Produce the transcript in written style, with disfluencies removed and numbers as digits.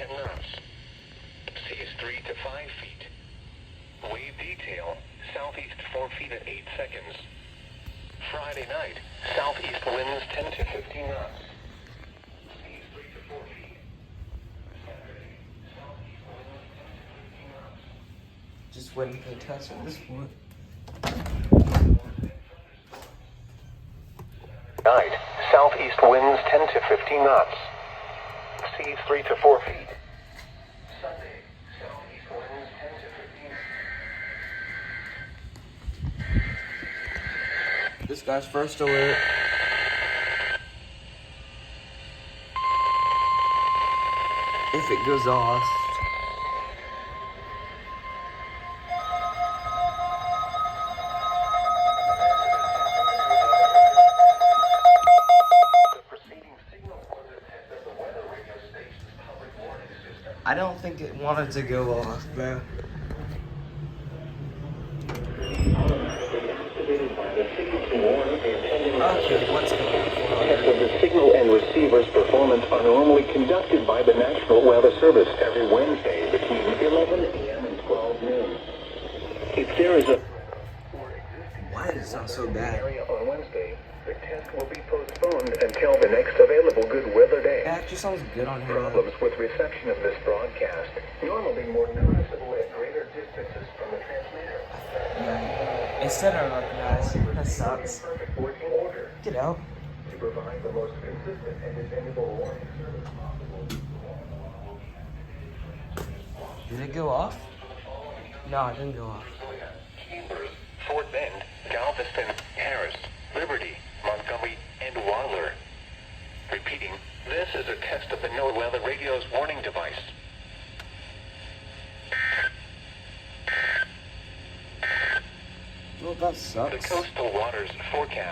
10 knots. Seas 3 to 5 feet. Wave detail, southeast 4 feet at 8 seconds. Friday night, southeast winds 10 to 15 knots. Seas 3 to 4 feet. Saturday, southeast winds 10 to 15 knots. Just waiting for the test on this one. Night, southeast winds 10 to 15 knots. Seas 3 to 4 feet. Sunday, southeast winds 10 to 15. This guy's first alert. If it goes off. I don't think it wanted to go off, bro. Okay, what's going on? Tests of the signal and receiver's performance are normally conducted by the National Weather Service every Wednesday between 11 a.m. and 12 noon. If there is a Why does it sound so bad? area on Wednesday, the test will be postponed until the next available good weather day. It actually sounds good on here. Problems with reception of this broadcast normally more noticeable at greater distances from the transmitter. Yeah. Instead of recognize, that sucks. Perfect working order Get out. to provide the most consistent and dependable warning service possible. Did it go off? No, it didn't go off. Chambers, Fort Bend, Galveston, Harris, Liberty, Montgomery, and Waller. Repeating, this is a test of the NOAA Weather Radio's warning device. Well, that The sucks. coastal waters forecast.